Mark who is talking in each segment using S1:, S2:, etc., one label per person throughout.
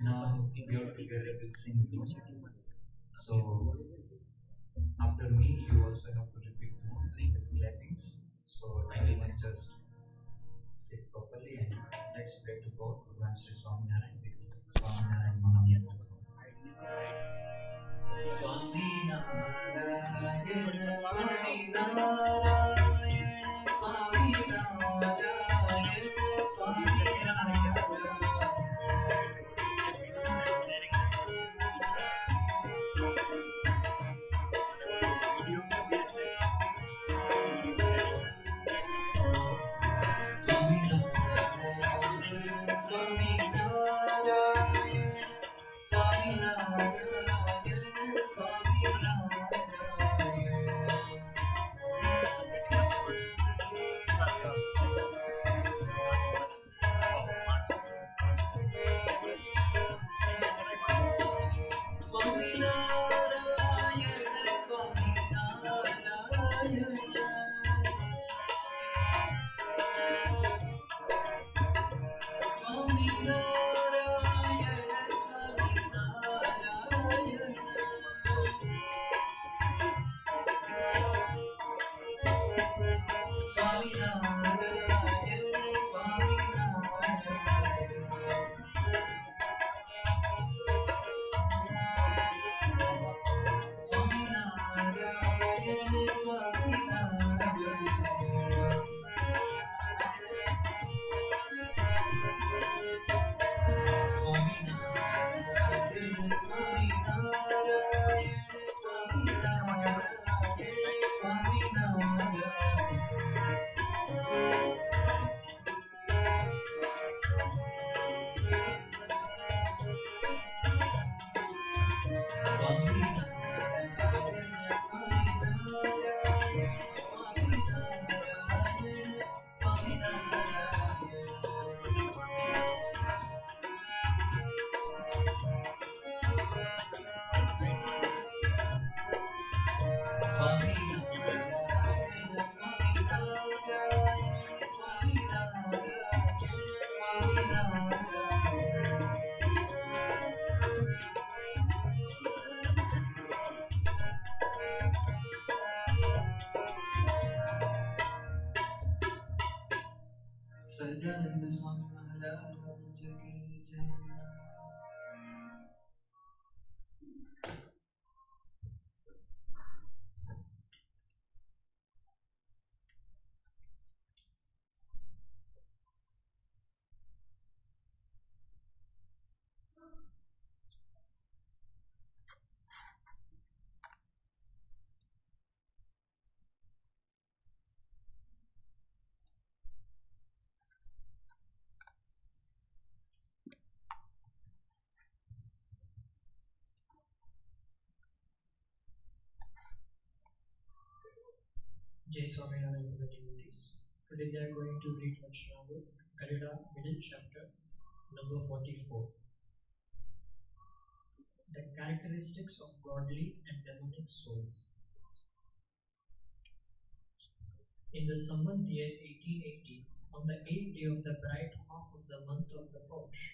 S1: Now, if you're together, we'll sing through. So, after me, you also have to repeat through with clappings. So, everyone just sit properly and let's pray to God. Bhagwan Shri Swaminarayan with Swaminarayan Mahamantra. Swaminarayan, Swaminarayan, Swaminarayan, Swaminarayan. Swaminarayan, Swaminarayan, Swaminarayan, Sajananda Swami Maharaj ki jai.
S2: Jai Swaminarayan to the devotees. Today we are going to read Vachanamrut, Kalida, middle chapter, number 44. The characteristics of godly and demonic souls. In the Samvat year 1880, on the 8th day of the bright half of the month of the Posh,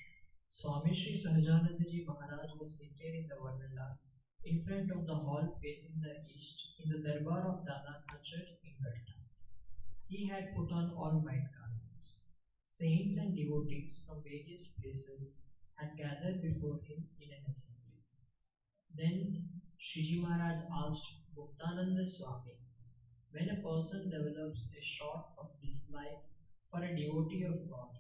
S2: Swami Sri Sahajanandaji Maharaj was seated in the Varnala in front of the hall facing the east in the Darbar of Dana Church in Gadda. He had put on all white garments. Saints and devotees from various places had gathered before him in an assembly. Then Shiji Maharaj asked Muktananda Swami, when a person develops a sort of dislike for a devotee of God,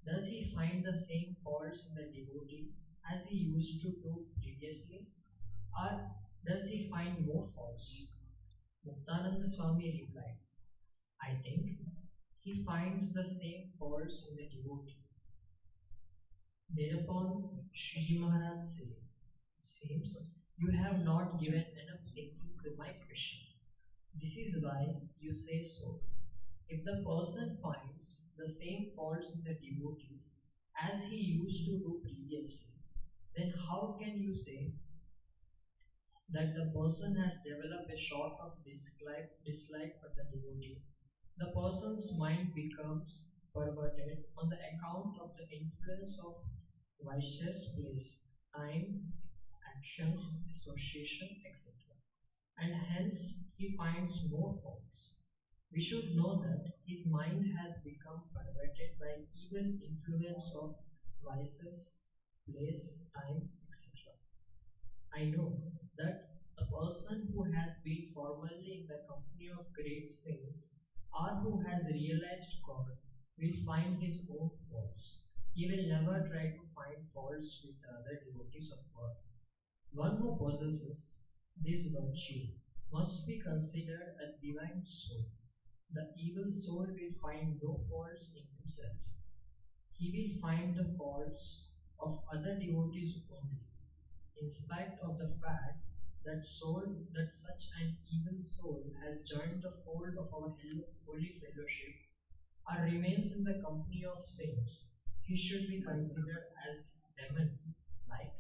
S2: does he find the same faults in the devotee as he used to do previously, or does he find more faults? Muktananda Swami replied, I think he finds the same faults in the devotee. Thereupon Shiji Maharaj said, it seems you have not given enough thinking to my question. This is why you say so. If the person finds the same faults in the devotees as he used to do previously, then how can you say that the person has developed a sort of dislike for the devotee? The person's mind becomes perverted on the account of the influence of vicious place, time, actions, association, etc. And hence he finds more faults. We should know that his mind has become perverted by evil influence of vices, place, time, etc. I know that a person who has been formerly in the company of great saints or who has realized God will find his own faults. He will never try to find faults with the other devotees of God. One who possesses this virtue must be considered a divine soul. The evil soul will find no faults in himself. He will find the faults of other devotees only. In spite of the fact that such an evil soul has joined the fold of our holy fellowship or remains in the company of saints, he should be considered as demon like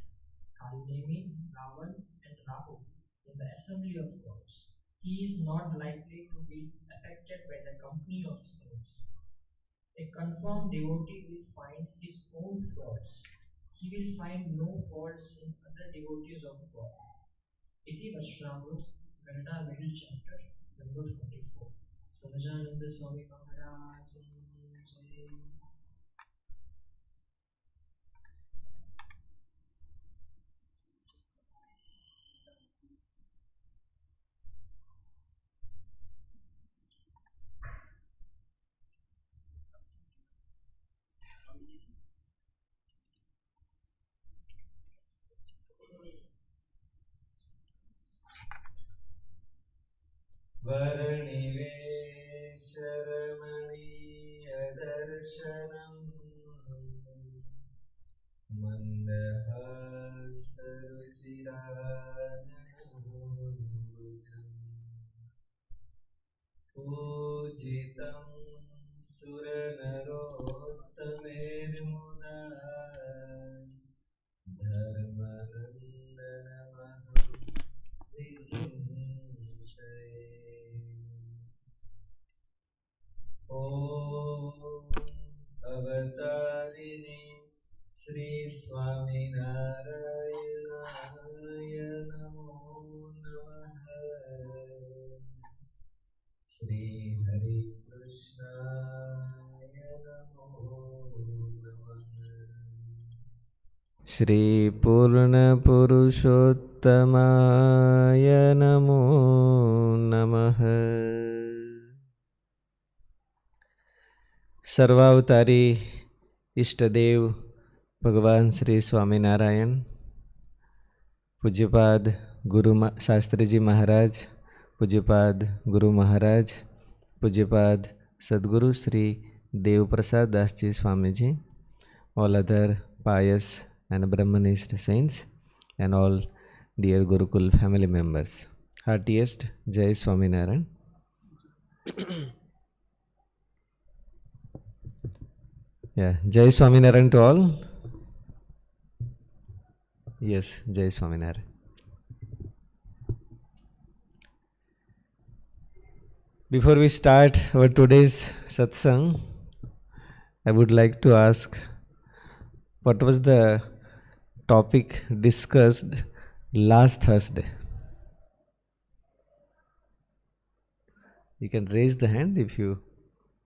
S2: Kalnemi, Ravan, and Rahu in the assembly of gods. He is not likely to be affected by the company of saints. A confirmed devotee will find his own faults. He will find no faults in other devotees of God. Iti Vachanamrut, Ganda middle chapter, number 44. Sahajananda Swami Maharaj Jai.
S1: Varanivesh Mandahasruchirajanambujam Pujitam Suranarottamedmuda Dharmanandanamaham Vichintem
S3: Shri Hari Krishnaya Namo Namah. Shri Purna Purushottamaya Namo Namah. सर्वावतारी इष्टदेव भगवान श्री स्वामीनारायण, पूज्यपाद गुरु शास्त्री जी महाराज, पूज्यपाद गुरु महाराज, पूज्यपाद सद्गुरु Shri Dev Prasad Das ji Swami ji, all other pious and Brahmanist saints, and all dear Gurukul family members. Heartiest Jai Swaminarayan. Yeah, Jai Swaminarayan to all. Yes, Jai Swaminarayan. Before we start our today's satsang, I would like to ask, what was the topic discussed last Thursday? You can raise the hand if you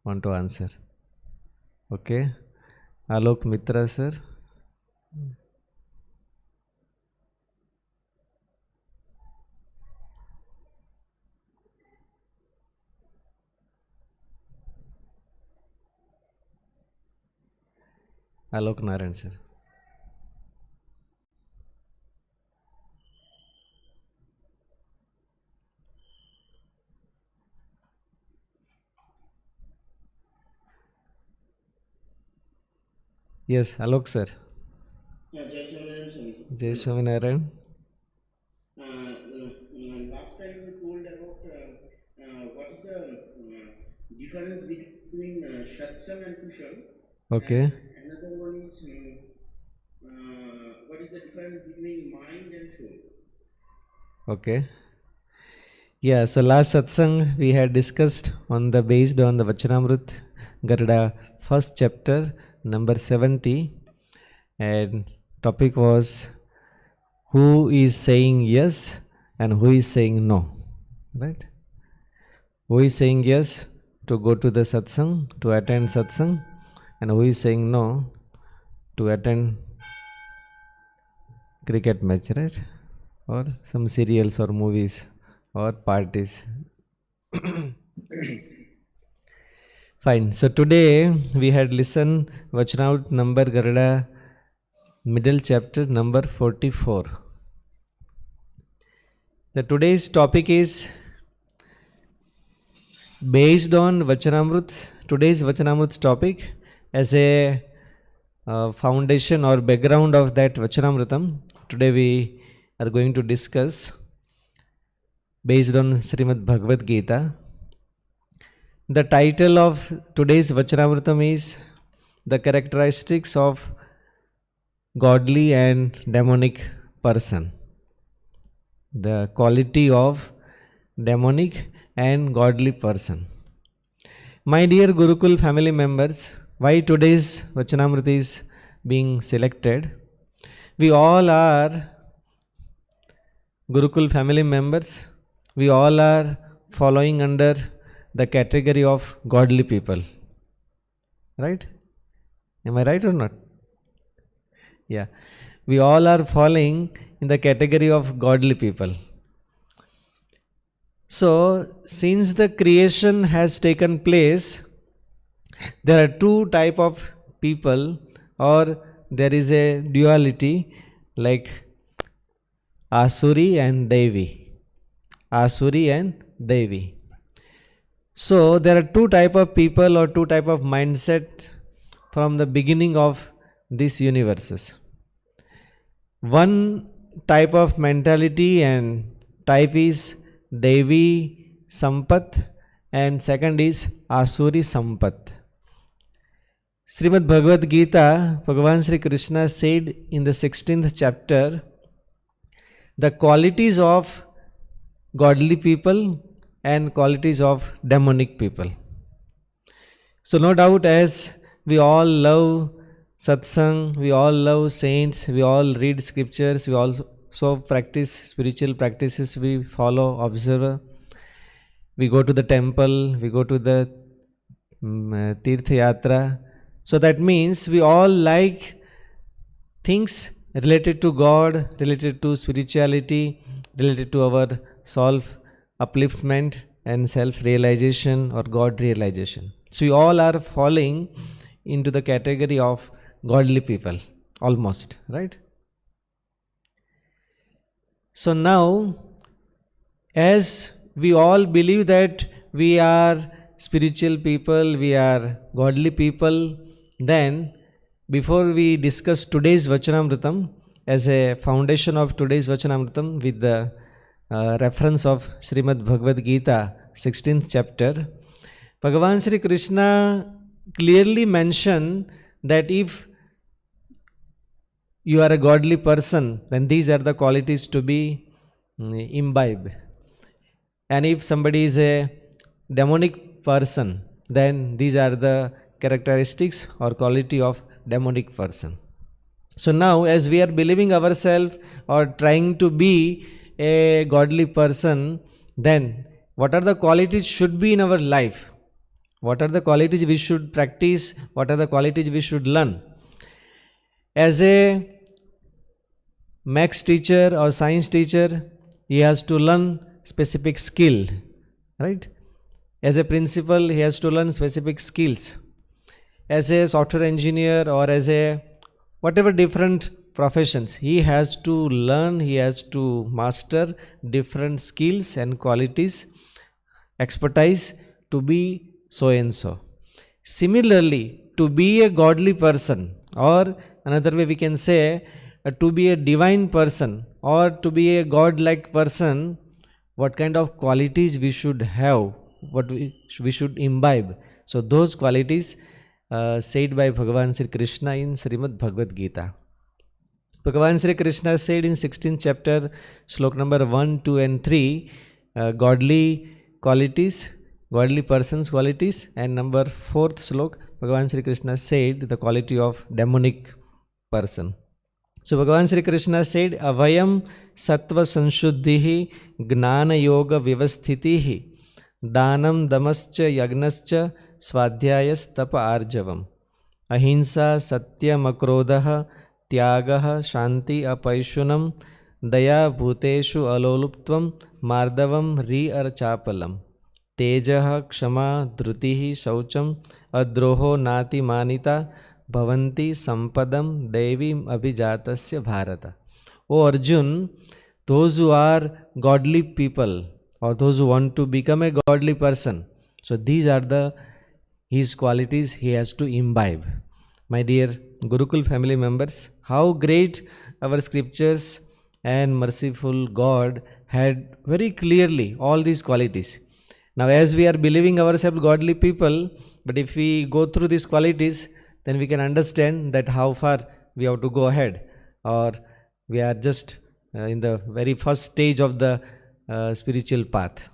S3: want to answer. Okay. Alok Mitra sir. Alok Narayan sir. Yes, Alok sir.
S4: Jai Swaminarayan Swami.
S3: Jai Swaminarayan.
S4: Last time you told about what is the difference between Satsang and Kushal.
S3: Okay.
S4: And another one is what is the difference between mind and soul.
S3: Okay. Yeah, so last satsang we had discussed on the based on the Vachanamrut Garuda first chapter number 70, and topic was who is saying yes and who is saying no, right? Who is saying yes to go to the satsang, to attend satsang, and who is saying no to attend cricket match, right? Or some serials or movies or parties. Fine. So today we had listened Vachanamrut number Garuda middle chapter number 44. The today's topic is based on Vachanamrut, today's Vachanamrut topic as a foundation or background of that Vachanamrutam. Today we are going to discuss based on Srimad Bhagavad Gita. The title of today's Vachanamrutam is The Characteristics of Godly and Demonic Person. The quality of demonic and godly person. My dear Gurukul family members, why today's Vachanamrita is being selected? We all are Gurukul family members. We all are following under the category of godly people. Right? Am I right or not? Yeah. We all are falling in the category of godly people. So, since the creation has taken place, there are two type of people, or there is a duality like Asuri and Devi. Asuri and Devi. So there are two type of people or two type of mindset from the beginning of these universes. One type of mentality and type is Devi Sampat, and second is Asuri Sampat. Srimad Bhagavad Gita, Bhagavan Sri Krishna said in the 16th chapter, the qualities of godly people and qualities of demonic people. So no doubt, as we all love satsang, we all love saints, we all read scriptures, we also practice spiritual practices, we follow, observe. We go to the temple, we go to the Tirtha Yatra. So that means we all like things related to God, related to spirituality, related to our self upliftment and self realization or God realization. So we all are falling into the category of godly people, almost, right? So now, as we all believe that we are spiritual people, we are godly people, then before we discuss today's Vachanamritam, as a foundation of today's Vachanamritam with the reference of Srimad Bhagavad Gita, 16th chapter, Bhagavan Sri Krishna clearly mentioned that if you are a godly person, then these are the qualities to be imbibed. And if somebody is a demonic person, then these are the characteristics or quality of demonic person. So now, as we are believing ourselves or trying to be a godly person, then what are the qualities should be in our life? What are the qualities we should practice? What are the qualities we should learn? As a maths teacher or science teacher, he has to learn specific skill, right? As a principal, he has to learn specific skills. As a software engineer or as a whatever different professions, he has to learn, he has to master different skills and qualities, expertise to be so and so. Similarly, to be a godly person, or another way we can say, to be a divine person or to be a god-like person, what kind of qualities we should have, what we should imbibe. So those qualities said by Bhagavan Sri Krishna in Srimad Bhagavad Gita. Bhagavan Sri Krishna said in 16th chapter, slok number 1, 2 and 3, godly qualities, godly person's qualities, and number 4th slok, Bhagavan Sri Krishna said the quality of demonic person. So Bhagavan Sri Krishna said, Avayam sattva sanshuddhihi gnana yoga vivasthitihi danam damascha yagnascha swadhyayas tapa arjavam ahimsa satyam akrodha tyagah shanti apaishunam daya bhuteshu aloluptvam mardavam ri archapalam tejah kshama drutihi shaucham adroho nati manita bhavanti sampadam devim abhijatasya bharata. O Arjun, those who are godly people or those who want to become a godly person, so these are the his qualities he has to imbibe. My dear Gurukul family members, how great our scriptures and merciful God had very clearly all these qualities. Now as we are believing ourselves godly people, but if we go through these qualities, then we can understand that how far we have to go ahead, or we are just in the very first stage of the spiritual path.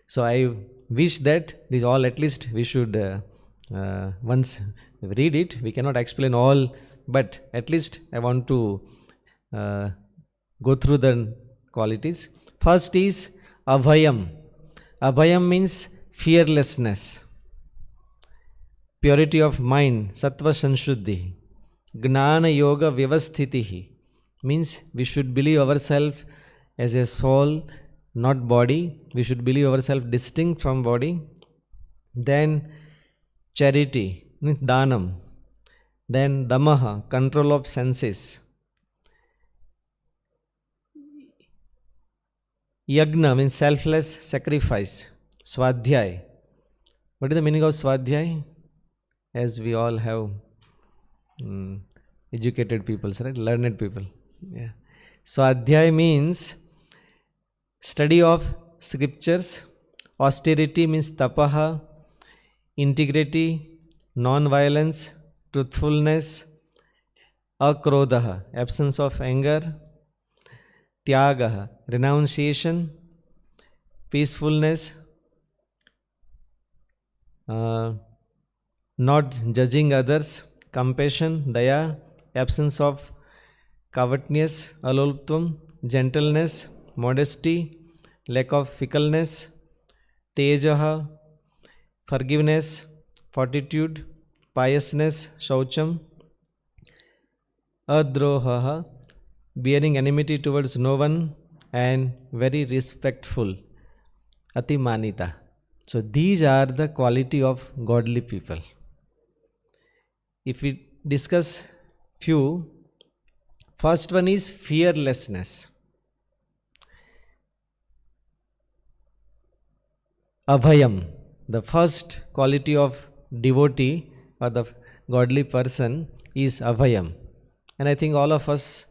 S3: So I wish that these all, at least we should once read it. We cannot explain all, but at least I want to go through the qualities. First is abhayam. Abhayam means fearlessness, purity of mind, sattva sanshuddhi. Gnana yoga vivasthitihi means we should believe ourselves as a soul, not body. We should believe ourselves distinct from body. Then charity, means danam. Then damaha, control of senses. Yagna means selfless sacrifice. Swadhyay. What is the meaning of swadhyay? As we all have educated people, right? Learned people. Yeah. Swadhyay means study of scriptures. Austerity means tapaha. Integrity, non-violence, truthfulness. Akrodaha, absence of anger. Tyagaha, renunciation. Peacefulness. Not judging others. Compassion, daya, absence of covetousness, aloluptvam, gentleness, modesty, lack of fickleness, tejaha, forgiveness, fortitude, piousness, shaucham, adrohaha, bearing enmity towards no one, and very respectful, atimanita. So these are the quality of godly people. If we discuss few, first one is fearlessness. Abhayam, the first quality of devotee or the godly person is abhayam. And I think all of us,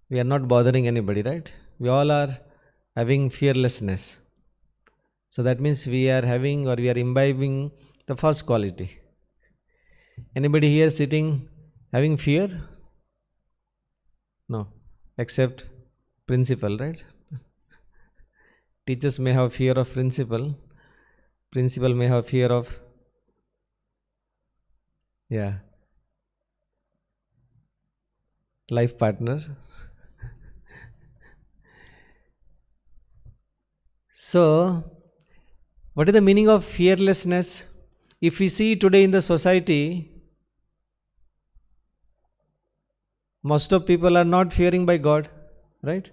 S3: we are not bothering anybody, right? We all are having fearlessness. So that means we are having or we are imbibing the first quality. Anybody here sitting having fear? No, except principal, right? Teachers may have fear of principal. Principal may have fear of, life partner. So, what is the meaning of fearlessness? If we see today in the society, most of people are not fearing by God, right?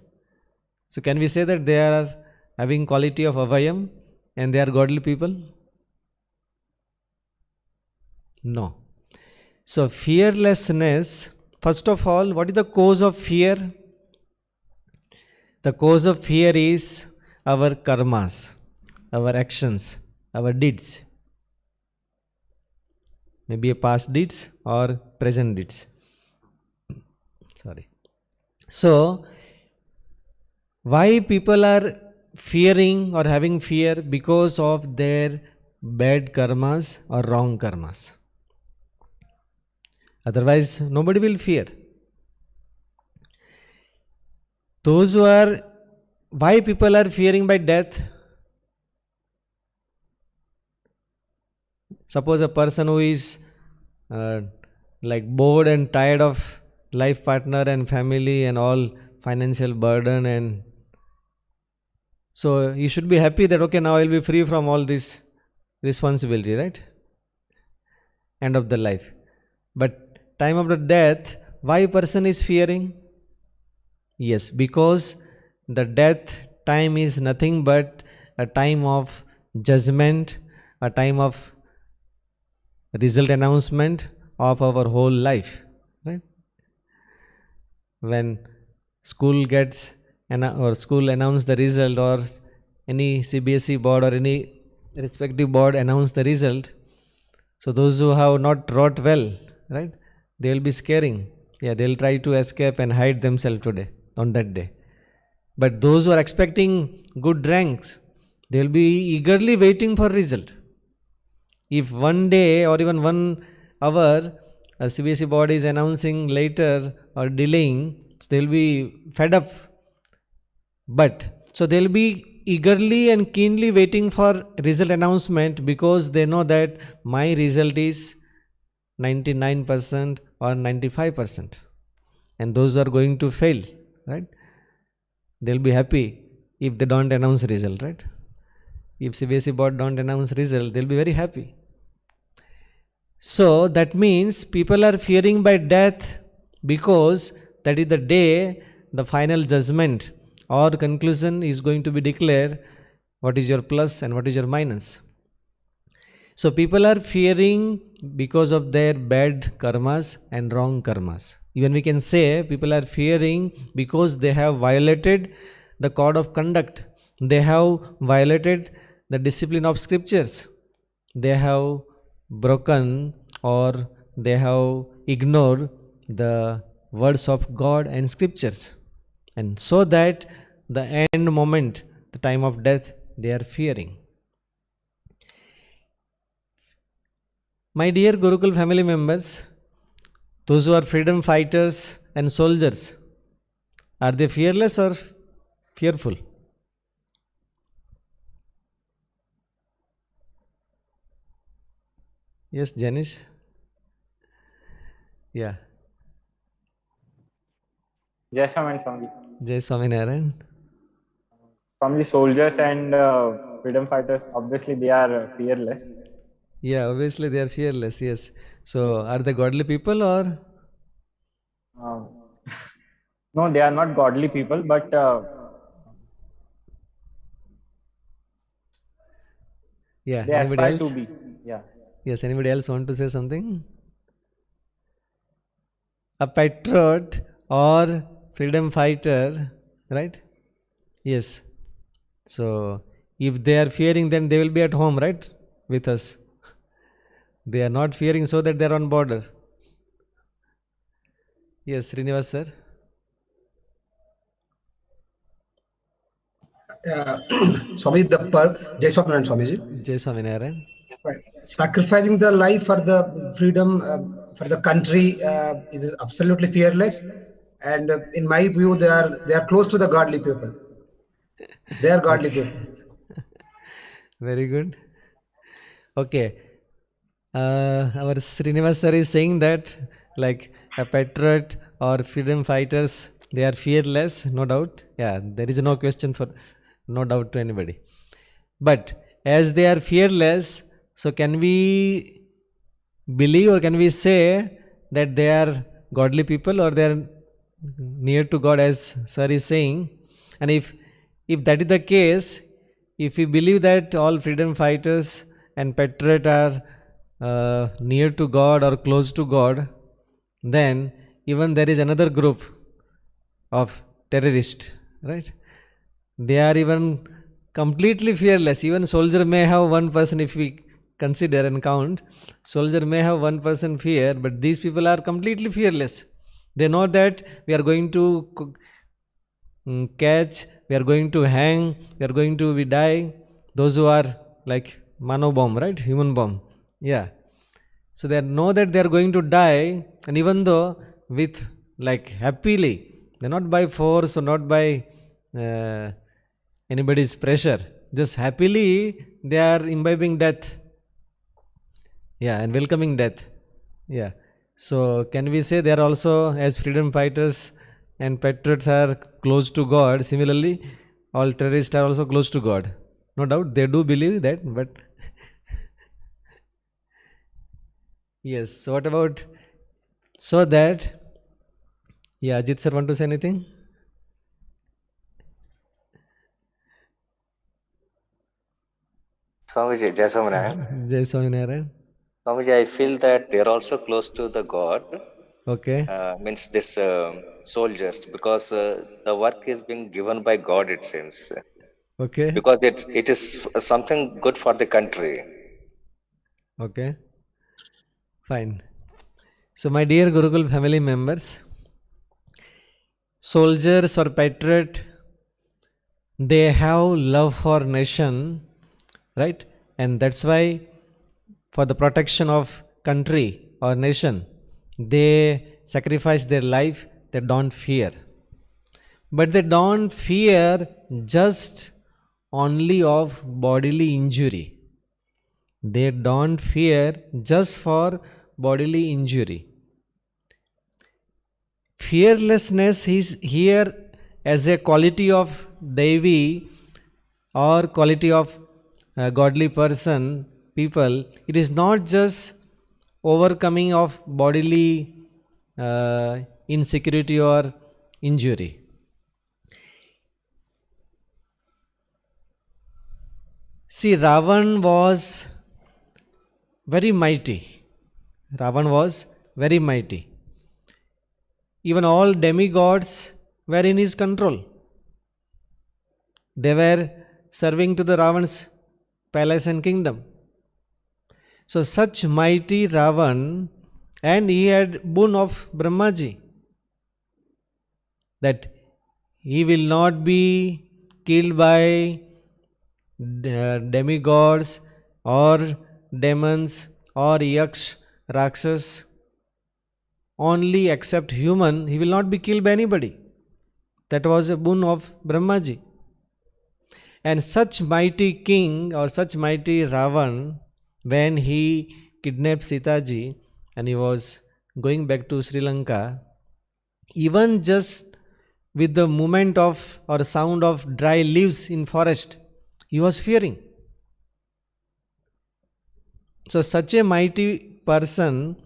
S3: So can we say that they are having quality of avayam and they are godly people? No. So fearlessness, first of all, what is the cause of fear? The cause of fear is our karmas, our actions, our deeds. Maybe a past deeds or present deeds. Sorry. So, why people are fearing or having fear? Because of their bad karmas or wrong karmas. Otherwise, nobody will fear. Those who are, why people are fearing by death? Suppose a person who is like bored and tired of life partner and family and all financial burden, and so he should be happy that okay, now I'll be free from all this responsibility, right? End of the life. But time of the death, why person is fearing? Yes, because the death time is nothing but a time of judgment, a time of result announcement of our whole life, right? When school gets or school announce the result, or any CBSE board or any respective board announce the result, so those who have not wrote well, right, they will be scaring. Yeah, they will try to escape and hide themselves today on that day. But those who are expecting good ranks, they will be eagerly waiting for result. If one day or even 1 hour a CBSE board is announcing later or delaying, so they will be fed up. But so they will be eagerly and keenly waiting for result announcement, because they know that my result is 99% or 95%, and those are going to fail, right? They'll be happy if they don't announce result, right? If CBSE board don't announce result, they'll be very happy. So that means people are fearing by death because that is the day the final judgment or conclusion is going to be declared. What is your plus and what is your minus? So people are fearing because of their bad karmas and wrong karmas. Even we can say people are fearing because they have violated the code of conduct. They have violated the discipline of scriptures. They have broken or they have ignored the words of God and scriptures. And so that the end moment, the time of death, they are fearing. My dear Gurukul family members, those who are freedom fighters and soldiers, are they fearless or fearful? Yes, Janish? Yeah.
S5: Jai Shaman Swami.
S3: Jai Swaminarayan.
S5: From the soldiers and freedom fighters, obviously they are fearless.
S3: Yeah, obviously they are fearless, yes. So are they godly people or?
S5: Um, no, they are not godly people, but
S3: Yeah,
S5: they
S3: anybody
S5: aspire to
S3: else?
S5: be. Yeah.
S3: Yes, anybody else want to say something? A patriot or freedom fighter, right? Yes. So if they are fearing, then they will be at home, right? With us. They are not fearing so that they are on border. Yes, Srinivas sir.
S6: Swami, Jai Swaminarayan Swamiji.
S3: Jai Swaminarayan.
S6: Right. Sacrificing the life for the freedom for the country is absolutely fearless, and in my view, they are close to the godly people. They are godly
S3: Okay.
S6: people.
S3: Very good. Okay. Our Srinivas sir is saying that like a patriot or freedom fighters, they are fearless, no doubt. Yeah, there is no question for no doubt to anybody. But as they are fearless, so can we believe or can we say that they are godly people or they are near to God as sir is saying? And if that is the case, if we believe that all freedom fighters and patriot are near to God or close to God, then even there is another group of terrorists, right? They are even completely fearless. Even soldier may have one person, if we consider and count, soldier may have one person fear, but these people are completely fearless. They know that we are going to catch, we are going to hang, we are going to die. Those who are like mano bomb, right? Human bomb. Yeah. So they know that they are going to die, and even though with like happily, they're not by force or not by anybody's pressure, just happily they are imbibing death. Yeah, and welcoming death. Yeah. So can we say they are also, as freedom fighters and patriots are close to God, similarly, all terrorists are also close to God. No doubt they do believe that, but yes. So what about so that? Yeah, Ajit sir, want to say anything?
S7: Swamiji, Jai Swaminarayan.
S3: Jai Swaminarayan.
S7: Swamiji, I feel that they're also close to the God,
S3: Okay.
S7: means this soldiers, because the work is being given by God, it seems.
S3: Okay.
S7: Because it is something good for the country.
S3: Okay. Fine. So my dear Gurukul family members, soldiers or patriot, they have love for nation, right? And that's why for the protection of country or nation, they sacrifice their life, they don't fear. But they don't fear just only of bodily injury. They don't fear just for bodily injury. Fearlessness is here as a quality of Devi or quality of a godly person, people. It is not just overcoming of bodily insecurity or injury. See, Ravan was very mighty. Ravan was very mighty. Even all demigods were in his control. They were serving to the Ravan's palace and kingdom. So such mighty Ravan, and he had boon of Brahmaji, that he will not be killed by demigods or demons or yaksh, rakshas, only except human, he will not be killed by anybody. That was a boon of Brahmaji. And such mighty king or such mighty Ravan, when he kidnapped Sitaji and he was going back to Sri Lanka, even just with the movement of or sound of dry leaves in forest, he was fearing. So such a mighty person,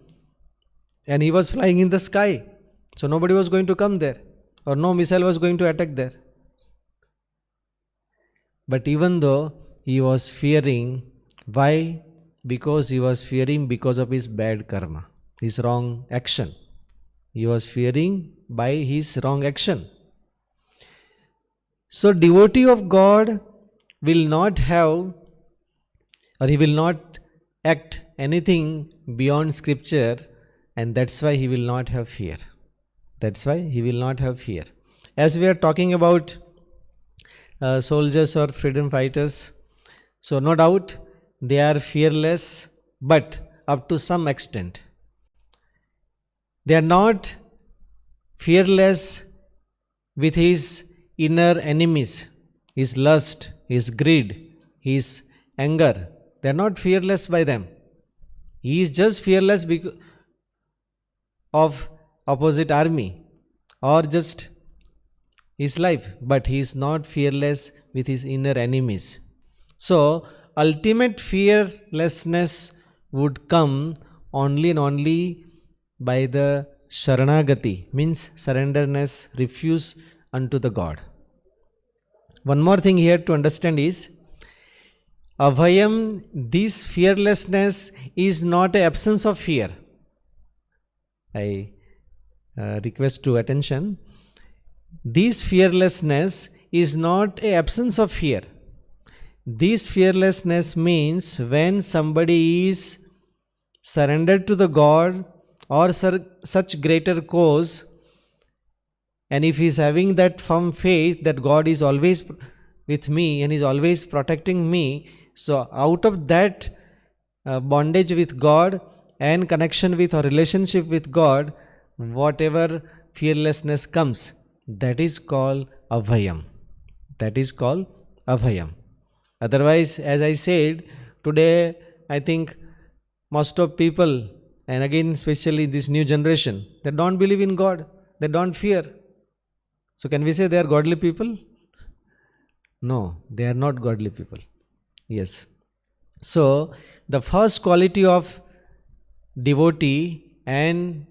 S3: and he was flying in the sky. So nobody was going to come there, or no missile was going to attack there. But even though he was fearing, why? Because he was fearing because of his bad karma, his wrong action. He was fearing by his wrong action. So devotee of God will not have, or he will not act anything beyond scripture, and that's why he will not have fear. That's why he will not have fear. As we are talking about soldiers or freedom fighters, so no doubt they are fearless, but up to some extent. They are not fearless with his inner enemies, his lust, his greed, his anger. They are not fearless by them. He is just fearless because of opposite army or just his life, but he is not fearless with his inner enemies. So ultimate fearlessness would come only and only by the sharanagati, means surrenderness, refuse unto the God. One more thing here to understand is abhayam, this fearlessness is not an absence of fear. I request to attention. This fearlessness is not an absence of fear. This fearlessness means when somebody is surrendered to the God or such greater cause, and if he is having that firm faith that God is always with me and is always protecting me, so out of that bondage with God and connection with or relationship with God, whatever fearlessness comes, that is called abhayam. That is called abhayam. Otherwise, as I said, today I think most of people, and again especially this new generation, they don't believe in God, they don't fear. So can we say they are godly people? No, they are not godly people. Yes. So the first quality of devotee and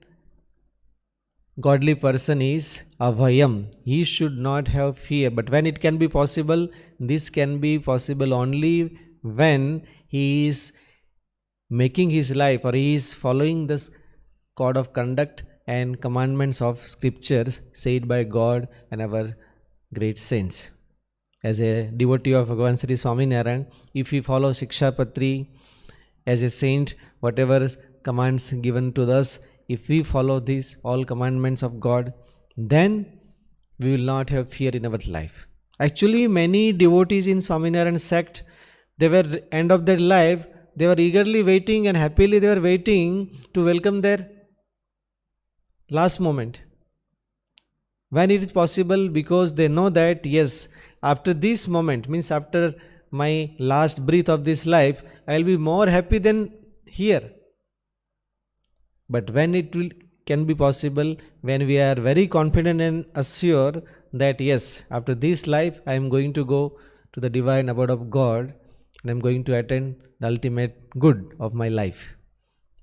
S3: godly person is abhayam. He should not have fear. But when it can be possible, this can be possible only when he is making his life or he is following this code of conduct and commandments of scriptures said by God and our great saints. As a devotee of Bhagavan Sri Swaminarayan, if we follow Shikshapatri as a saint, whatever commands given to us, if we follow these all commandments of God, then we will not have fear in our life. Actually, many devotees in Swaminarayan sect, they were end of their life, they were eagerly waiting and happily they were waiting to welcome their last moment. When it is possible, because they know that yes, after this moment, means after my last breath of this life, I will be more happy than here. But when it can be possible, when we are very confident and assured that yes, after this life I am going to go to the divine abode of God and I am going to attain the ultimate good of my life,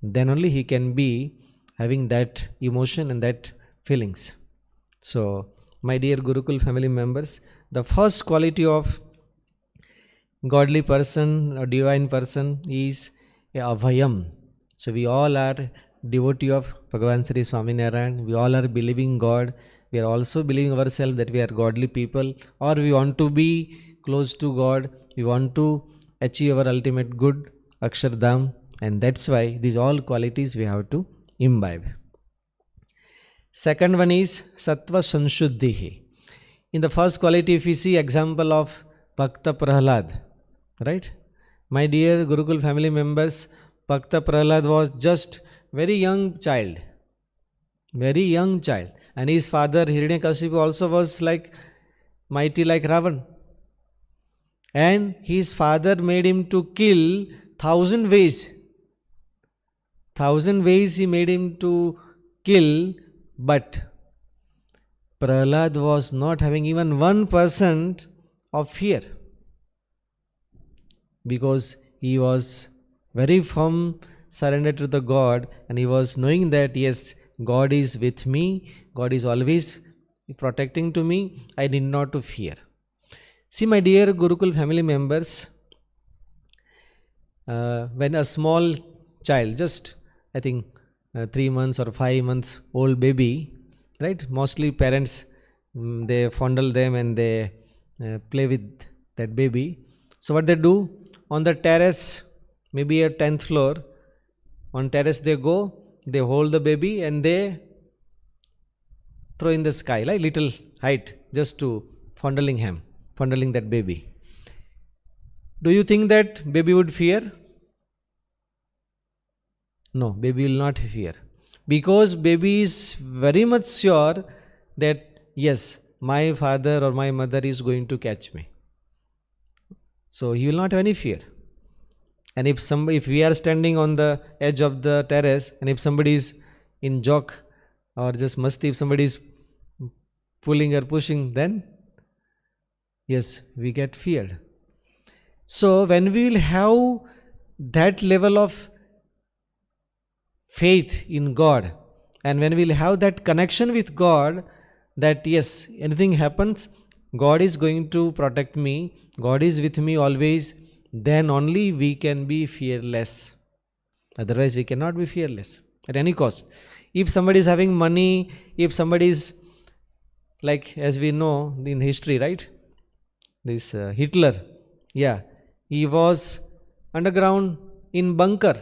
S3: then only he can be having that emotion and that feelings. So my dear Gurukul family members, the first quality of godly person or divine person is abhayam. So we all are devotee of Bhagavan Sri Swaminarayan, we all are believing God, we are also believing ourselves that we are godly people, or we want to be close to God, we want to achieve our ultimate good, Akshardham, and that's why these all qualities we have to imbibe. Second one is Sattva Sanshuddhi. In the first quality, if we see example of Bhakta Prahlad, right? My dear Gurukul family members, Bhakta Prahlad was just very young child, and his father Hiranyakashipu also was like mighty like Ravan, and his father made him to kill 1,000 ways. 1,000 ways he made him to kill, but Prahlad was not having even 1% of fear, because he was very firm surrender to the God, and he was knowing that yes, God is with me, God is always protecting to me, I need not to fear. See, my dear Gurukul family members, when a small child, just I think 3 months or 5 months old baby, right? Mostly parents, they fondle them and they play with that baby. So what they do on the terrace, maybe a 10th floor, on terrace they go, they hold the baby and they throw in the sky, like little height, just to fondling that baby. Do you think that baby would fear? No, baby will not fear, because baby is very much sure that yes, my father or my mother is going to catch me. So he will not have any fear. And if we are standing on the edge of the terrace, and if somebody is in joke or just masti, if somebody is pulling or pushing, then yes, we get feared. So when we will have that level of faith in God, and when we will have that connection with God, that yes, anything happens, God is going to protect me, God is with me always, then only we can be fearless. Otherwise we cannot be fearless at any cost. If somebody is having money, if somebody is, like as we know in history, right, this Hitler, yeah, he was underground in bunker,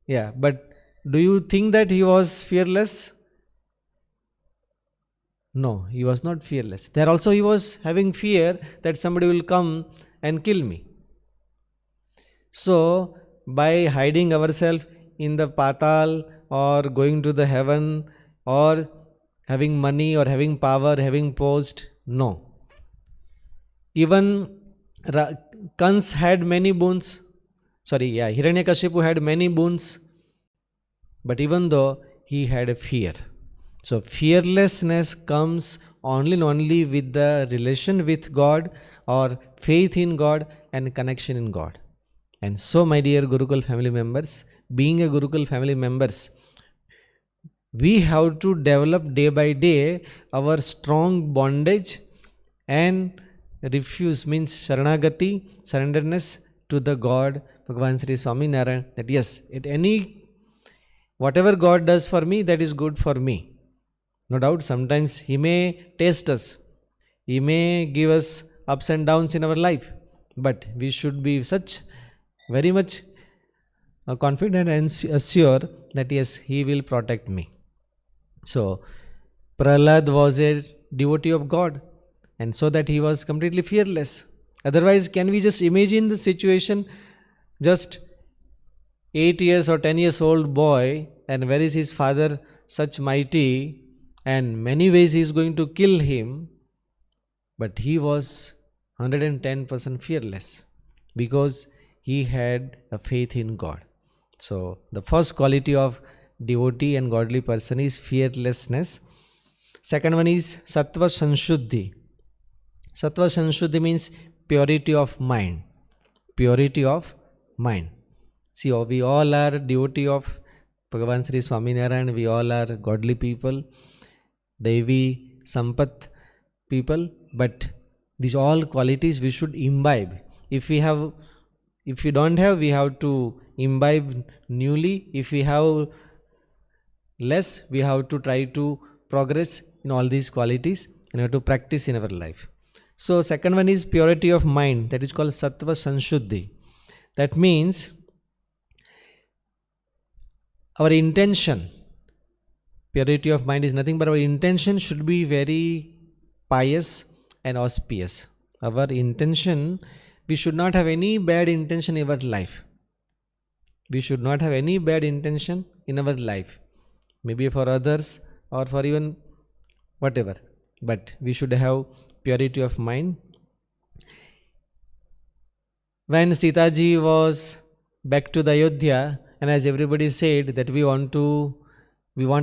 S3: yeah, but do you think that he was fearless? No, he was not fearless. There also he was having fear that somebody will come and kill me. So by hiding ourselves in the patal, or going to the heaven, or having money or having power, having post, no. Even Kans had many boons. Hiranyakashipu had many boons, but even though he had a fear. So fearlessness comes only and only with the relation with God, or faith in God and connection in God. And so, my dear Gurukul family members, being a Gurukul family members, we have to develop day by day our strong bondage and refuse, means Sharanagati, surrenderness to the God, Bhagavan Sri Swaminarayan, that yes, whatever God does for me, that is good for me. No doubt, sometimes He may test us, He may give us ups and downs in our life, but we should be very much confident and assured that yes, He will protect me. So, Prahlad was a devotee of God, and so that he was completely fearless. Otherwise, can we just imagine the situation, just 8 years or 10 years old boy, and where is his father such mighty, and many ways he is going to kill him, but he was 110% fearless, because he had a faith in God. So the first quality of devotee and godly person is fearlessness. Second one is Sattva Sanshuddhi. Sattva Sanshuddhi means purity of mind. Purity of mind. See, we all are devotee of Bhagavan Sri Swaminarayan, we all are godly people, Devi, Sampat people, but these all qualities we should imbibe. If we don't have, we have to imbibe newly. If we have less, we have to try to progress in all these qualities and we have to practice in our life. So second one is purity of mind, that is called Sattva Sanshuddhi. That means our intention, purity of mind is nothing but our intention should be very pious and auspicious. Our intention, we should not have any bad intention in our life. We should not have any bad intention in our life, maybe for others or for even whatever, but we should have purity of mind. When Sita ji was back to the Ayodhya, and as everybody said that we want to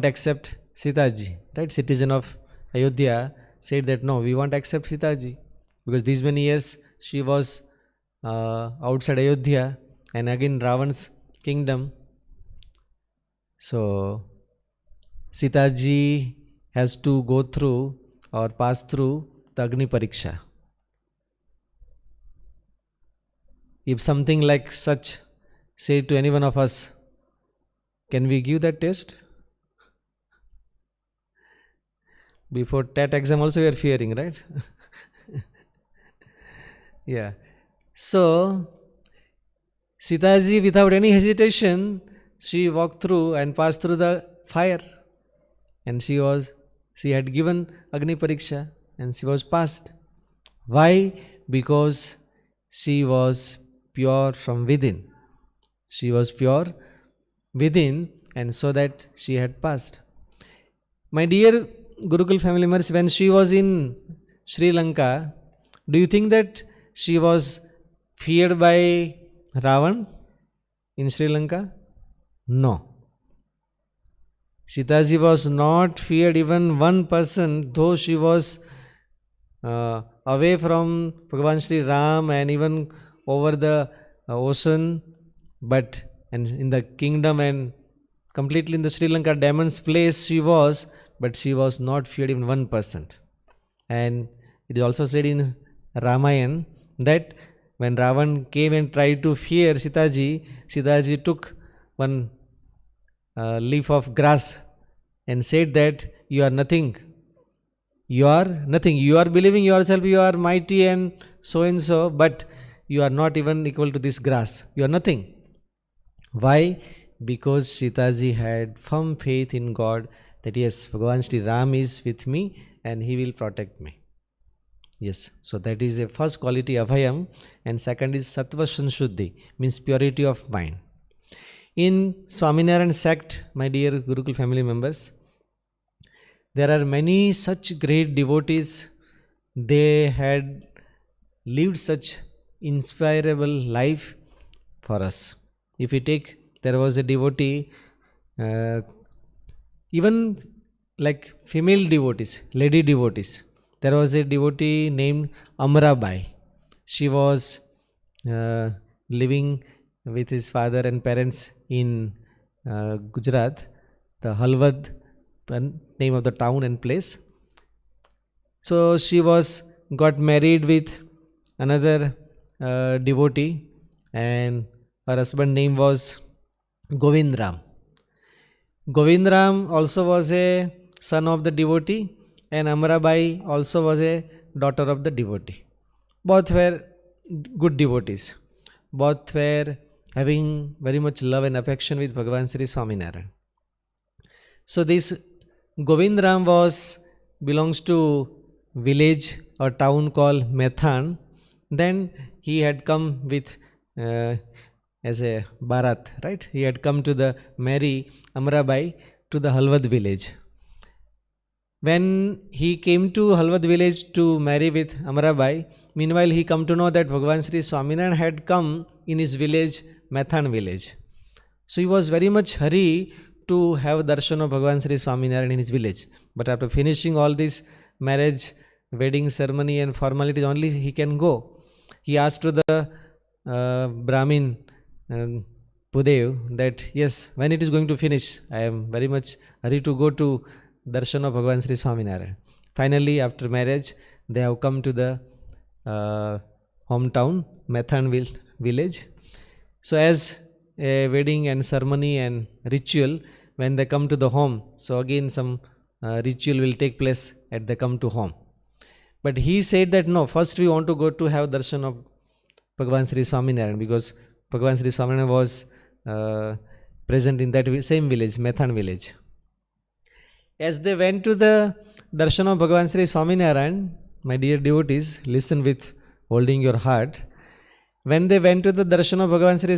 S3: accept Sita ji, right? Citizen of Ayodhya said that no, we want to accept Sita ji, because these many years she was outside Ayodhya, and again Ravan's kingdom. So Sitaji has to go through or pass through the Agni Pariksha. If something like such say to any one of us, can we give that test? Before TET exam also we are fearing, right? Yeah. So Sitaji, without any hesitation, she walked through and passed through the fire, and she had given Agni Pariksha and she was passed. Why? Because she was pure from within. She was pure within, and so that she had passed. My dear Gurukul family members, when she was in Sri Lanka, do you think that she was feared by Ravan in Sri Lanka? No. Sitaji was not feared even one person, though she was away from Bhagavan Sri Ram and even over the ocean, but and in the kingdom and completely in the Sri Lanka demon's place she was, but she was not feared even 1%. And it is also said in Ramayana that when Ravan came and tried to fear Sitaji, Sitaji took one leaf of grass and said that you are nothing. You are nothing. You are believing yourself, you are mighty and so, but you are not even equal to this grass. You are nothing. Why? Because Sitaji had firm faith in God that yes, Bhagavan Sri Ram is with me and he will protect me. Yes, so that is a first quality Abhayam, and second is Sattva Sanshuddhi, means purity of mind. In Swaminarayan sect, my dear Gurukul family members, there are many such great devotees. They had lived such inspirable life for us. If we take, there was a devotee, even like female devotees, lady devotees. There was a devotee named Amrabai. She was living with his father and parents in Gujarat, the Halwad, name of the town and place. So she got married with another devotee, and her husband name was Govindram. Govindram also was a son of the devotee, and Amrabai also was a daughter of the devotee. Both were good devotees. Both were having very much love and affection with Bhagavan Sri Swaminarayan. So this Govindram belongs to village or town called Methan. Then he had come with as a Bharat, right? He had come to marry Amrabai to the Halwad village. When he came to Halwad village to marry with Amrabai, meanwhile he come to know that Bhagavan Sri Swaminarayan had come in his village, Methan village. So he was very much hurry to have darshan of Bhagavan Sri Swaminarayan in his village. But after finishing all this marriage, wedding ceremony and formalities, only he can go. He asked to the Brahmin Pudev that yes, when it is going to finish, I am very much hurry to go to darshan of Bhagavan Sri Swaminarayan. Finally, after marriage, they have come to the hometown, Methan village. So as a wedding and ceremony and ritual, when they come to the home, so again some ritual will take place at they come to home. But he said that no, first we want to go to have darshan of Bhagavan Sri Swaminarayan, because Bhagavan Sri Swaminarayan was present in that same village, Methan village. As they went to the darshan of Bhagavan Sri Swaminarayan, my dear devotees, listen with holding your heart. When they went to the darshan of Bhagavan Sri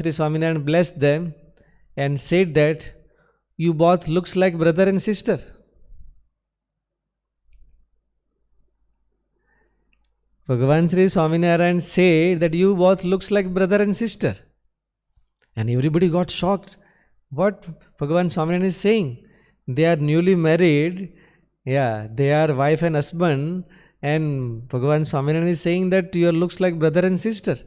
S3: Swaminarayan blessed them and said that you both looks like brother and sister. Bhagavan Sri Swaminarayan said that you both looks like brother and sister. And everybody got shocked. What Bhagavan Swaminarayan is saying? They are newly married. Yeah, they are wife and husband. And Bhagavan Swaminarayan is saying that your looks like brother and sister.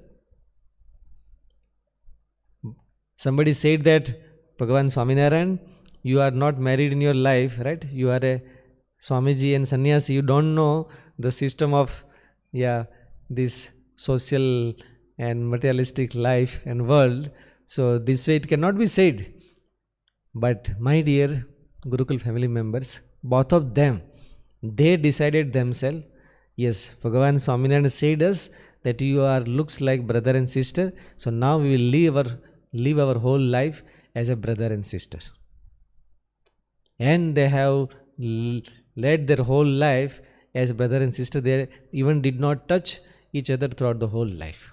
S3: Somebody said that, Bhagavan Swaminarayan, you are not married in your life, right? You are a Swamiji and Sannyasi. You don't know the system of, this social and materialistic life and world. So this way it cannot be said. But my dear Gurukul family members, both of them, they decided themselves, yes, Bhagavan Swaminarayan said us that you are looks like brother and sister. So now we will live our whole life as a brother and sister. And they have led their whole life as brother and sister. They even did not touch each other throughout the whole life.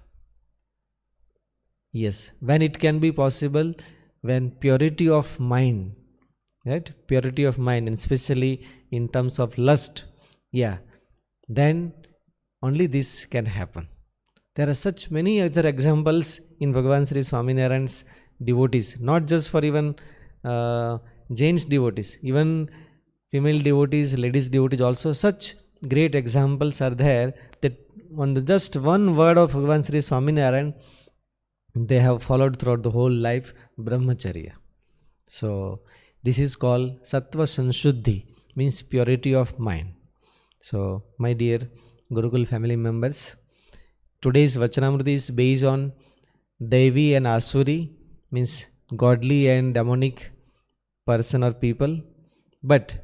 S3: Yes, when it can be possible, when purity of mind, right? Purity of mind, and especially in terms of lust, then only this can happen. There are such many other examples in Bhagavan Sri Swaminarayan's devotees, not just for even Jain's devotees, even female devotees, ladies devotees also. Such great examples are there that on the just one word of Bhagavan Sri Swaminarayan, they have followed throughout the whole life brahmacharya. So this is called sattva sanshuddhi, means purity of mind. So my dear Gurukul family members, today's Vachanamrita is based on Devi and Asuri, means godly and demonic person or people. But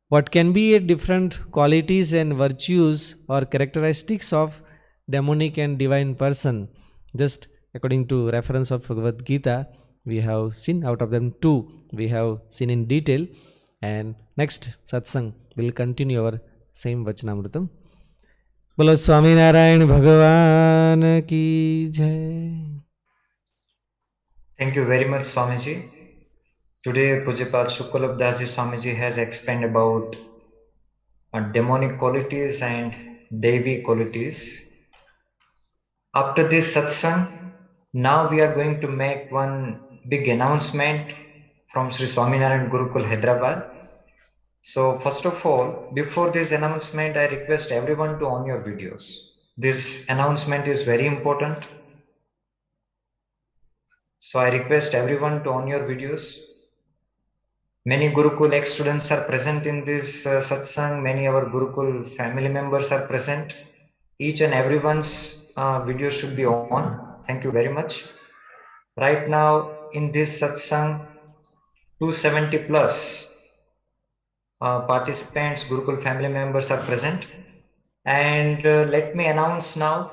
S3: what can be a different qualities and virtues or characteristics of demonic and divine person? Just according to reference of Bhagavad Gita, we have seen out of them 2 we have seen in detail, and next satsang will continue our same Vachanamritam. Bolo Swaminarayan Bhagavan ki jai.
S8: Thank you very much, Swamiji. Today, Pujyapat Shukvallabhdasji Swamiji has explained about demonic qualities and Devi qualities. After this satsang, now we are going to make one big announcement from Sri Swaminarayan Gurukul, Hyderabad. So first of all, before this announcement, I request everyone to on your videos. This announcement is very important. So I request everyone to on your videos. Many Gurukul ex-students are present in this satsang. Many our Gurukul family members are present. Each and everyone's video should be on. Thank you very much. Right now in this satsang, 270 plus participants, Gurukul family members are present. And let me announce now.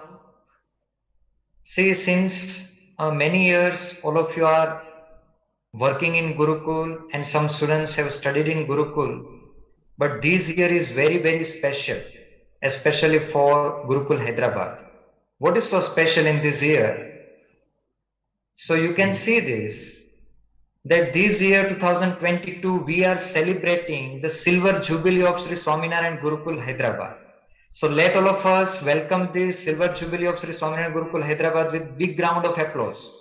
S8: See, since many years, all of you are working in Gurukul and some students have studied in Gurukul. But this year is very, very special, especially for Gurukul Hyderabad. What is so special in this year? So you can see this, that this year 2022, we are celebrating the silver jubilee of Sri Swaminarayan Gurukul Hyderabad. So let all of us welcome this silver jubilee of Sri Swaminarayan Gurukul Hyderabad with big round of applause.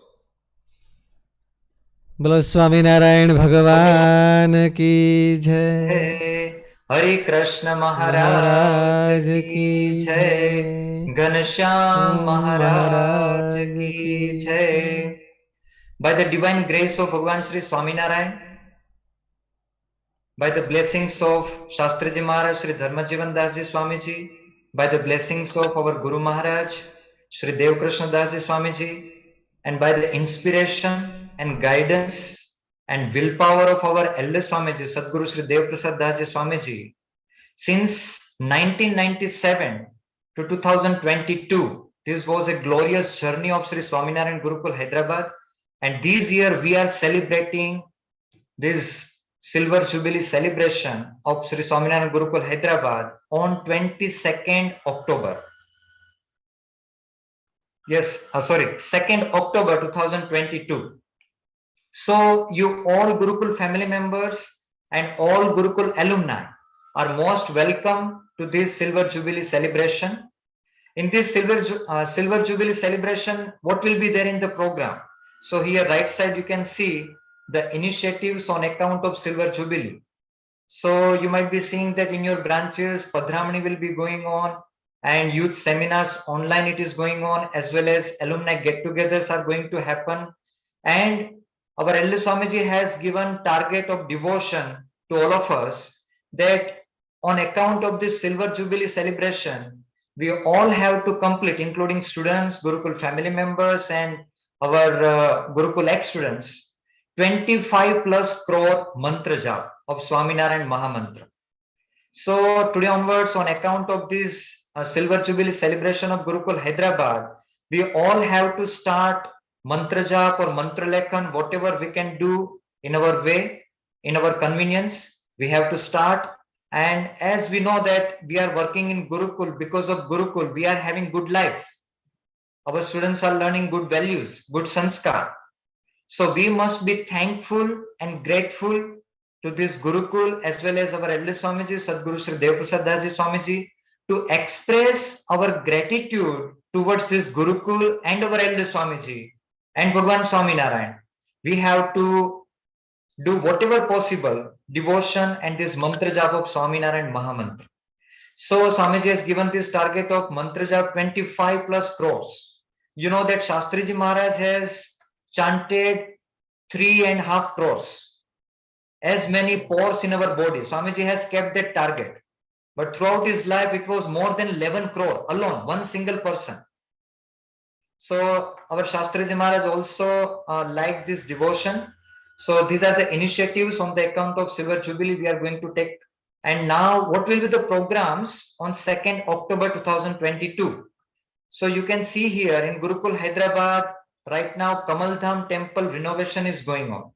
S3: बोलो स्वामीनारायण भगवान की जय.
S8: हरे कृष्ण महाराज की जय. घनश्याम महाराज की जय. By the divine grace of Bhagavan Sri Swaminarayan, by the blessings of Shastriji Maharaj Sri Dharmajivan Dasji Swamiji, by the blessings of our Guru Maharaj Sri Devkrishna Dasji Swamiji, and by the inspiration and guidance and willpower of our elder Swamiji Sadguru Sri Devprasad Dasji Swamiji, since 1997 to 2022, this was a glorious journey of Sri Swaminarayan Gurukul Hyderabad, and this year we are celebrating this silver jubilee celebration of Sri Swaminarayan Gurukul Hyderabad on 22nd October. Yes, 2nd October 2022. So you all Gurukul family members and all Gurukul alumni are most welcome to this silver jubilee celebration. In this silver jubilee celebration, what will be there in the program? So here right side you can see the initiatives on account of silver jubilee. So you might be seeing that in your branches Padramani will be going on, and youth seminars online it is going on, as well as alumni get-togethers are going to happen. And our elder Swamiji has given target of devotion to all of us, that on account of this silver jubilee celebration, we all have to complete, including students, Gurukul family members, and our Gurukul ex-students, 25 plus crore mantra jap of Swaminarayan Mahamantra. So today onwards, on account of this silver jubilee celebration of Gurukul Hyderabad, we all have to start mantra jap or mantra lekhan, whatever we can do in our way, in our convenience. We have to start. And as we know that we are working in Gurukul, because of Gurukul, we are having good life. Our students are learning good values, good sanskar. So we must be thankful and grateful to this Gurukul as well as our elder Swamiji, Sadguru Sri Devotees Swamiji, to express our gratitude towards this Gurukul and our elder Swamiji and Bhagwan Swaminarayan. We have to do whatever possible devotion and this mantra jap of Swaminarayan Mahamantra. So Swamiji has given this target of mantra jap 25 plus crores. You know that Shastriji Maharaj has chanted 3.5 crores. As many pores in our body. Swamiji has kept that target. But throughout his life, it was more than 11 crore alone, one single person. So our Shastriji Maharaj also liked this devotion. So these are the initiatives on the account of Silver Jubilee we are going to take. And now what will be the programs on 2nd October 2022? So you can see here in Gurukul Hyderabad, right now Kamal Dham temple renovation is going on.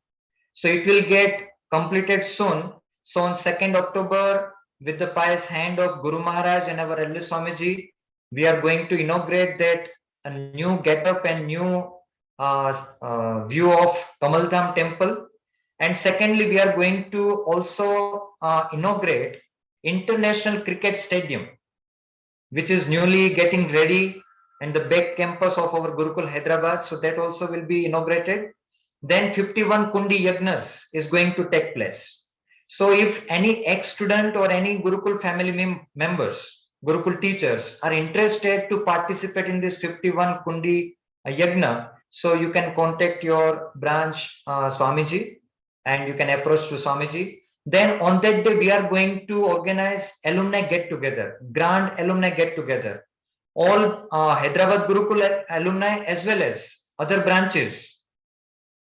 S8: So it will get completed soon. So on 2nd October, with the pious hand of Guru Maharaj and our elder Swamiji, we are going to inaugurate that a new get-up and new view of Kamal Dham temple. And secondly, we are going to also inaugurate International Cricket Stadium, which is newly getting ready, and the back campus of our Gurukul Hyderabad. So that also will be inaugurated. Then 51 Kundi Yagnas is going to take place. So if any ex-student or any Gurukul family members, Gurukul teachers are interested to participate in this 51 Kundi Yagna, so you can contact your branch Swamiji and you can approach to Swamiji. Then on that day, we are going to organize alumni get-together, grand alumni get-together. All Hyderabad Gurukul alumni as well as other branches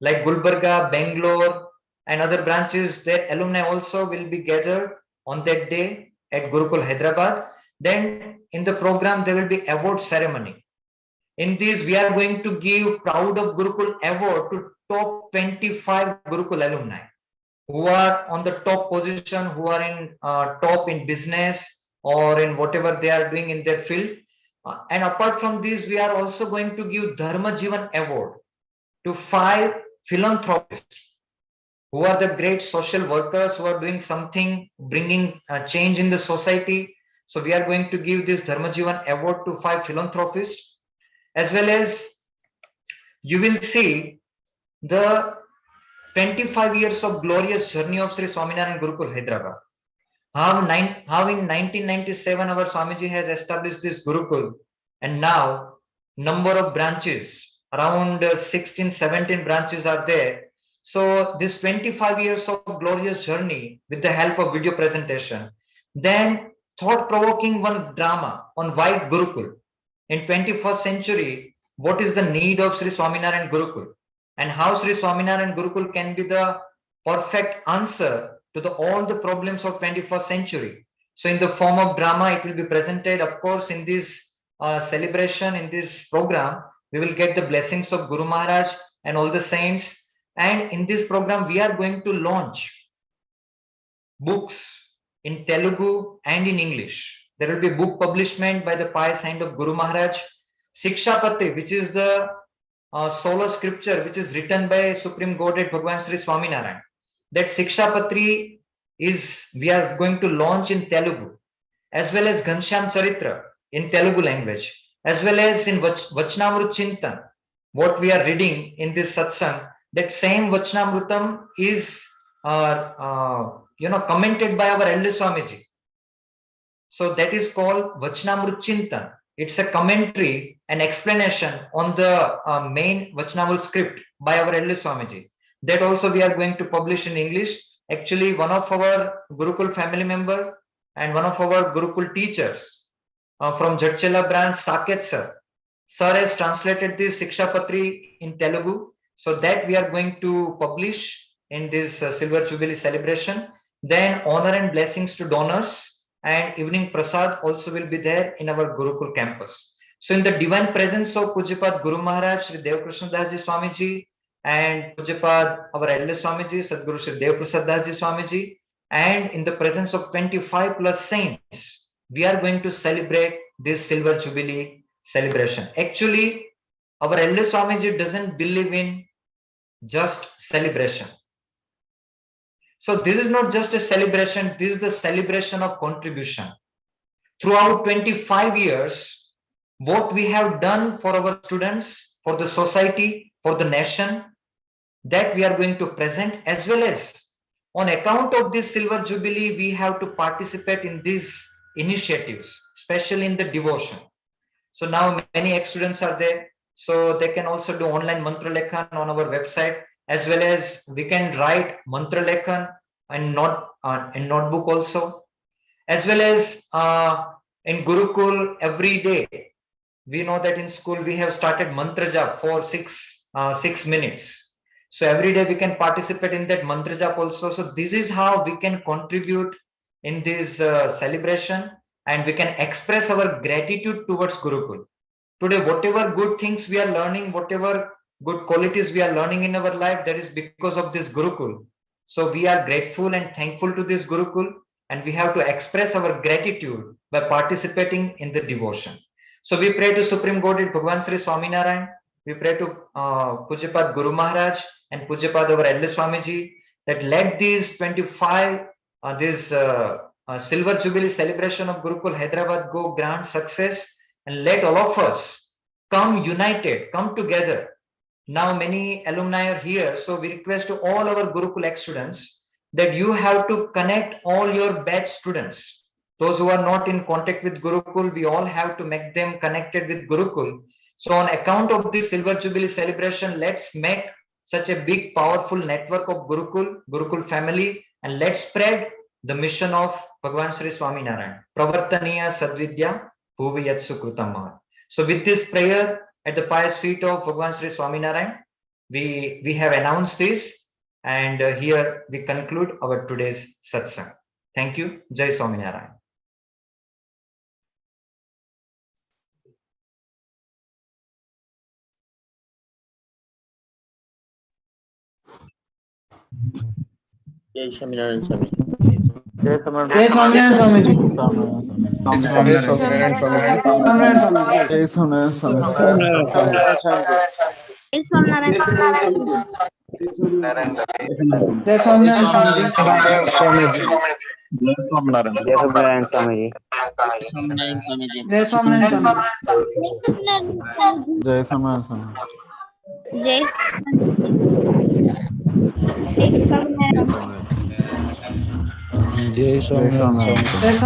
S8: like Gulbarga, Bangalore, and other branches, their alumni also will be gathered on that day at Gurukul Hyderabad. Then in the program, there will be award ceremony. In this, we are going to give Proud of Gurukul award to top 25 Gurukul alumni who are on the top position, who are in top in business or in whatever they are doing in their field. And apart from this, we are also going to give Dharma Jivan award to 5 philanthropists who are the great social workers who are doing something, bringing change in the society. So we are going to give this Dharma Jivan award to 5 philanthropists, as well as you will see the 25 years of glorious journey of Sri Swaminarayan Gurukul Hyderabad. How in 1997 our Swamiji has established this Gurukul, and now number of branches, around 16, 17 branches are there. So this 25 years of glorious journey with the help of video presentation. Then thought-provoking one drama on why Gurukul. In 21st century, what is the need of Sri Swaminarayan Gurukul? And how Sri Swaminarayan Gurukul can be the perfect answer to all the problems of 21st century. So in the form of drama, it will be presented. Of course, in this celebration, in this program, we will get the blessings of Guru Maharaj and all the saints. And in this program, we are going to launch books in Telugu and in English. There will be book publishment by the pious hand of Guru Maharaj. Sikshapatri, which is the sola scripture, which is written by Supreme Godhead Bhagwan Sri Swaminarayan. That Sikshapatri is, we are going to launch in Telugu, as well as Ghanshyam Charitra in Telugu language, as well as in Vachanamrut Chintan, what we are reading in this satsang. That same Vachanamrutam is commented by our elder Swamiji. So that is called Vachanamrut Chintan. It's a commentary and explanation on the main Vachanamrut script by our elder Swamiji. That also we are going to publish in English. Actually, one of our Gurukul family member and one of our Gurukul teachers from Jatchela branch, Saket sir. Sir has translated this Sikshapatri in Telugu. So that we are going to publish in this Silver Jubilee celebration. Then honor and blessings to donors and evening prasad also will be there in our Gurukul campus. So in the divine presence of Pujyapat Guru Maharaj, Sri Devkrishnadas Swamiji, and Pujyapat our elder Swamiji, Sadguru Sri Devaprasad Dasji Swamiji, and in the presence of 25 plus saints, we are going to celebrate this Silver Jubilee celebration. Actually, our elder Swamiji doesn't believe in just celebration. So this is not just a celebration, this is the celebration of contribution. Throughout 25 years, what we have done for our students, for the society, for the nation, that we are going to present, as well as on account of this Silver Jubilee, we have to participate in these initiatives, especially in the devotion. So now many ex-students are there, so they can also do online mantra lekhan on our website, as well as we can write mantra lekhan and notebook also, as well as in Gurukul every day. We know that in school we have started mantra jap for 6 minutes. So every day we can participate in that mantra jap also. So this is how we can contribute in this celebration, and we can express our gratitude towards Gurukul. Today, whatever good things we are learning, whatever good qualities we are learning in our life, that is because of this Gurukul. So we are grateful and thankful to this Gurukul, and we have to express our gratitude by participating in the devotion. So we pray to Supreme Godhead Bhagwan Sri Swaminarayan. We pray to Pujyapat Guru Maharaj and Pujyapat our elder Swamiji that let these 25 Silver Jubilee celebration of Gurukul Hyderabad go grand success, and let all of us come united, come together. Now many alumni are here, so we request to all our Gurukul ex-students that you have to connect all your batch students. Those who are not in contact with Gurukul, we all have to make them connected with Gurukul. So on account of this Silver Jubilee celebration, let's make such a big powerful network of Gurukul family, and let's spread the mission of Bhagwan Sri Swaminarayan. Pravartaniya Sadvidya Bhuviyatsu Krutamah. So with this prayer at the pious feet of Bhagwan Sri Swaminarayan, we have announced this, and here we conclude our today's satsang. Thank you. Jai Swaminarayan.
S4: Jai Swaminarayan Swami.
S5: Jai Swaminarayan.
S9: Jai Swaminarayan Swamiji.
S10: Swaminarayan Swamiji.
S9: Swaminarayan Swamiji.
S10: Jai Swaminarayan Swamiji.
S9: Swaminarayan Swamiji.
S11: Jai Swaminarayan.
S9: Jai Swaminarayan Swamiji.
S10: Jai Swaminarayan.
S5: Jai Swaminarayan Swamiji.
S9: Jai Swaminarayan Swamiji.
S10: Jai Swaminarayan Swamiji.
S11: Jai Swaminarayan.
S10: Jai Swaminarayan Swamiji.
S9: Jai